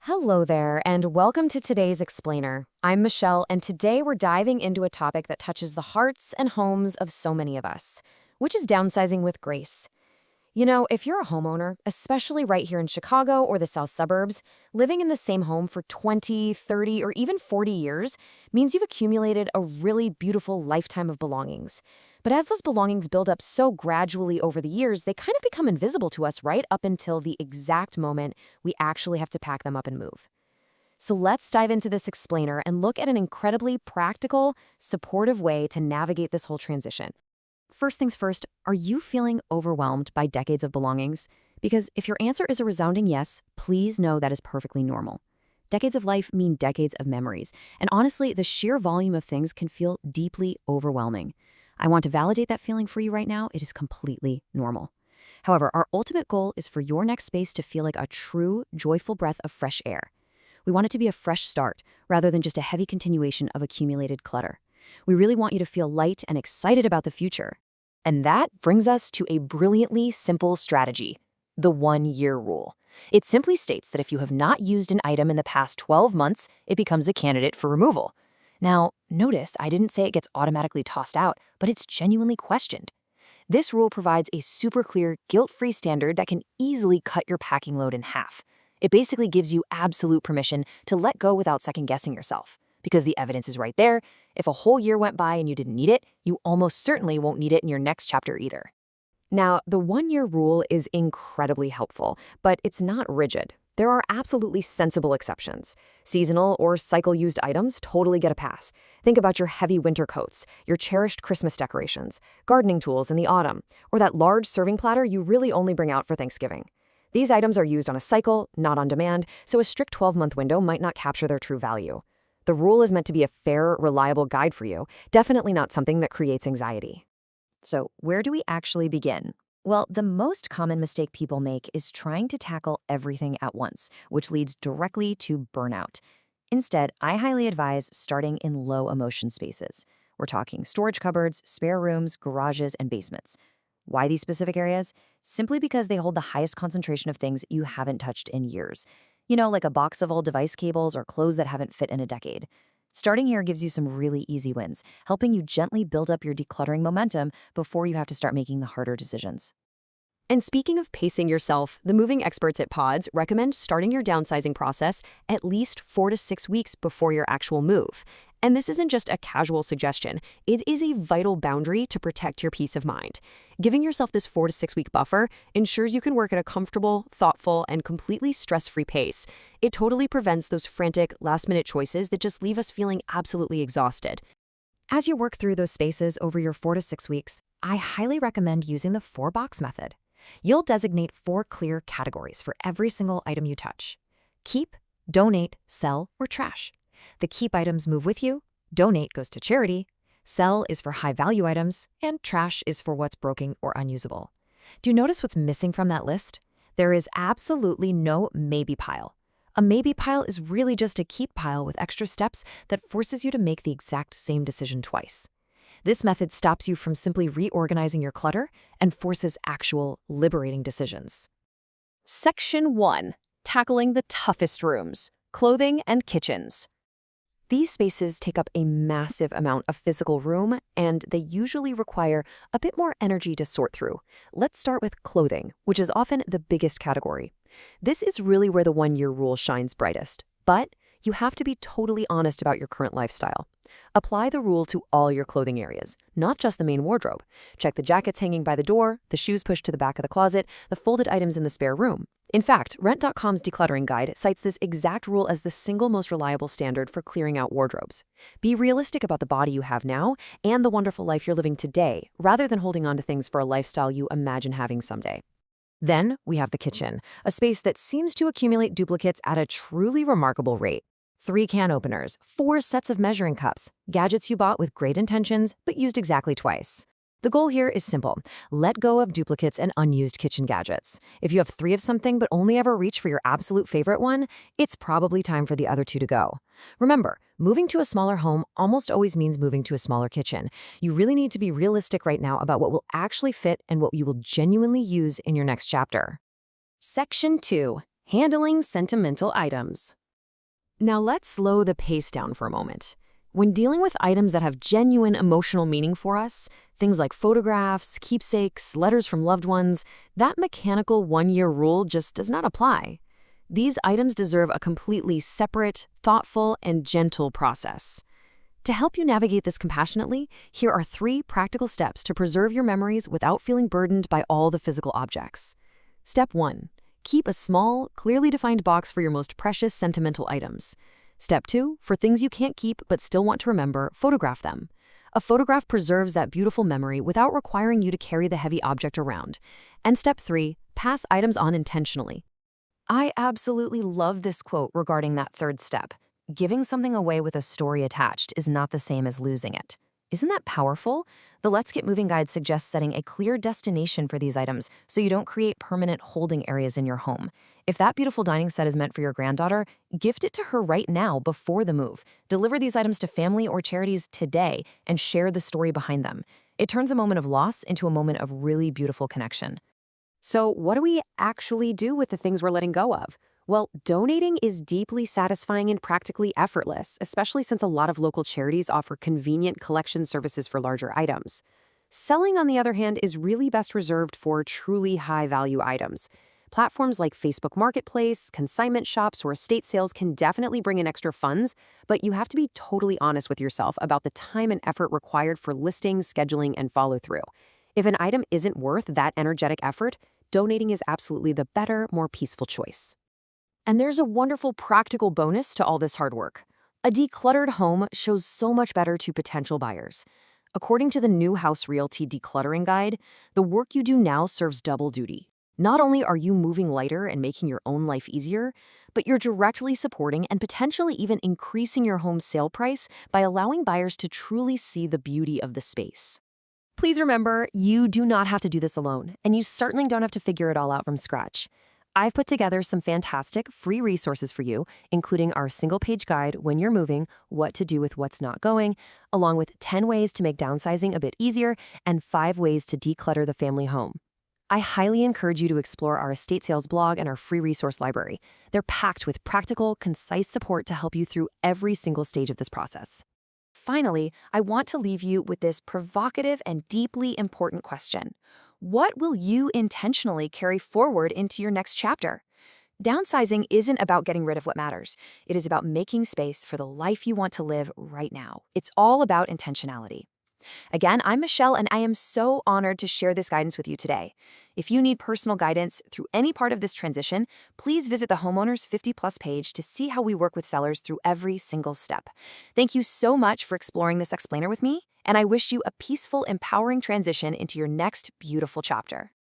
Hello there, and welcome to today's Explainer. I'm Michelle, and today we're diving into a topic that touches the hearts and homes of so many of us, which is downsizing with grace. You know, if you're a homeowner, especially right here in Chicago or the south suburbs, living in the same home for 20, 30, or even 40 years means you've accumulated a really beautiful lifetime of belongings. But as those belongings build up so gradually over the years, they kind of become invisible to us right up until the exact moment we actually have to pack them up and move. So let's dive into this explainer and look at an incredibly practical, supportive way to navigate this whole transition. First things first, are you feeling overwhelmed by decades of belongings? Because if your answer is a resounding yes, please know that is perfectly normal. Decades of life mean decades of memories, and honestly, the sheer volume of things can feel deeply overwhelming. I want to validate that feeling for you right now. It is completely normal. However, our ultimate goal is for your next space to feel like a true, joyful breath of fresh air. We want it to be a fresh start, rather than just a heavy continuation of accumulated clutter. We really want you to feel light and excited about the future. And that brings us to a brilliantly simple strategy, the 1-year rule. It simply states that if you have not used an item in the past 12 months, it becomes a candidate for removal. Now, notice I didn't say it gets automatically tossed out, but it's genuinely questioned. This rule provides a super clear, guilt-free standard that can easily cut your packing load in half. It basically gives you absolute permission to let go without second-guessing yourself. Because the evidence is right there. If a whole year went by and you didn't need it, you almost certainly won't need it in your next chapter either. Now, the 1-year rule is incredibly helpful, but it's not rigid. There are absolutely sensible exceptions. Seasonal or cycle-used items totally get a pass. Think about your heavy winter coats, your cherished Christmas decorations, gardening tools in the autumn, or that large serving platter you really only bring out for Thanksgiving. These items are used on a cycle, not on demand, so a strict 12-month window might not capture their true value. The rule is meant to be a fair, reliable guide for you, definitely not something that creates anxiety. So, where do we actually begin? Well, the most common mistake people make is trying to tackle everything at once, which leads directly to burnout. Instead, I highly advise starting in low-emotion spaces. We're talking storage cupboards, spare rooms, garages, and basements. Why these specific areas? Simply because they hold the highest concentration of things you haven't touched in years. You know, like a box of old device cables or clothes that haven't fit in a decade. Starting here gives you some really easy wins, helping you gently build up your decluttering momentum before you have to start making the harder decisions. And speaking of pacing yourself, the moving experts at Pods recommend starting your downsizing process at least 4 to 6 weeks before your actual move. And this isn't just a casual suggestion. It is a vital boundary to protect your peace of mind. Giving yourself this 4 to 6 week buffer ensures you can work at a comfortable, thoughtful, and completely stress-free pace. It totally prevents those frantic, last-minute choices that just leave us feeling absolutely exhausted. As you work through those spaces over your 4 to 6 weeks, I highly recommend using the 4-box method. You'll designate 4 clear categories for every single item you touch: keep, donate, sell, or trash. The keep items move with you, donate goes to charity, sell is for high-value items, and trash is for what's broken or unusable. Do you notice what's missing from that list? There is absolutely no maybe pile. A maybe pile is really just a keep pile with extra steps that forces you to make the exact same decision twice. This method stops you from simply reorganizing your clutter and forces actual, liberating decisions. Section 1. Tackling the toughest rooms: clothing and kitchens. These spaces take up a massive amount of physical room, and they usually require a bit more energy to sort through. Let's start with clothing, which is often the biggest category. This is really where the 1-year rule shines brightest. But you have to be totally honest about your current lifestyle. Apply the rule to all your clothing areas, not just the main wardrobe. Check the jackets hanging by the door, the shoes pushed to the back of the closet, the folded items in the spare room. In fact, Rent.com's decluttering guide cites this exact rule as the single most reliable standard for clearing out wardrobes. Be realistic about the body you have now and the wonderful life you're living today, rather than holding on to things for a lifestyle you imagine having someday. Then we have the kitchen, a space that seems to accumulate duplicates at a truly remarkable rate. 3 can openers, 4 sets of measuring cups, gadgets you bought with great intentions but used exactly twice. The goal here is simple. Let go of duplicates and unused kitchen gadgets. If you have 3 of something but only ever reach for your absolute favorite one, it's probably time for the other 2 to go. Remember, moving to a smaller home almost always means moving to a smaller kitchen. You really need to be realistic right now about what will actually fit and what you will genuinely use in your next chapter. Section 2. handling sentimental items. Now let's slow the pace down for a moment. When dealing with items that have genuine emotional meaning for us, things like photographs, keepsakes, letters from loved ones, that mechanical one-year rule just does not apply. These items deserve a completely separate, thoughtful, and gentle process. To help you navigate this compassionately, here are 3 practical steps to preserve your memories without feeling burdened by all the physical objects. Step 1. Keep a small, clearly defined box for your most precious sentimental items. Step 2. For things you can't keep but still want to remember, photograph them. A photograph preserves that beautiful memory without requiring you to carry the heavy object around. And Step 3. Pass items on intentionally. I absolutely love this quote regarding that third step. Giving something away with a story attached is not the same as losing it. Isn't that powerful? The Let's Get Moving guide suggests setting a clear destination for these items so you don't create permanent holding areas in your home. If that beautiful dining set is meant for your granddaughter, gift it to her right now before the move. Deliver these items to family or charities today and share the story behind them. It turns a moment of loss into a moment of really beautiful connection. So what do we actually do with the things we're letting go of? Well, donating is deeply satisfying and practically effortless, especially since a lot of local charities offer convenient collection services for larger items. Selling, on the other hand, is really best reserved for truly high-value items. Platforms like Facebook Marketplace, consignment shops, or estate sales can definitely bring in extra funds, but you have to be totally honest with yourself about the time and effort required for listing, scheduling, and follow-through. If an item isn't worth that energetic effort, donating is absolutely the better, more peaceful choice. And there's a wonderful practical bonus to all this hard work. A decluttered home shows so much better to potential buyers. According to the New House Realty Decluttering Guide, the work you do now serves double duty. Not only are you moving lighter and making your own life easier, but you're directly supporting and potentially even increasing your home's sale price by allowing buyers to truly see the beauty of the space. Please remember, you do not have to do this alone, and you certainly don't have to figure it all out from scratch. I've put together some fantastic free resources for you, including our single-page guide when you're moving, what to do with what's not going, along with 10 ways to make downsizing a bit easier and 5 ways to declutter the family home. I highly encourage you to explore our estate sales blog and our free resource library. They're packed with practical, concise support to help you through every single stage of this process. Finally, I want to leave you with this provocative and deeply important question. What will you intentionally carry forward into your next chapter? Downsizing isn't about getting rid of what matters. It is about making space for the life you want to live right now. It's all about intentionality. Again, I'm Michelle, and I am so honored to share this guidance with you today. If you need personal guidance through any part of this transition, please visit the Homeowners 50+ page to see how we work with sellers through every single step. Thank you so much for exploring this explainer with me, and I wish you a peaceful, empowering transition into your next beautiful chapter.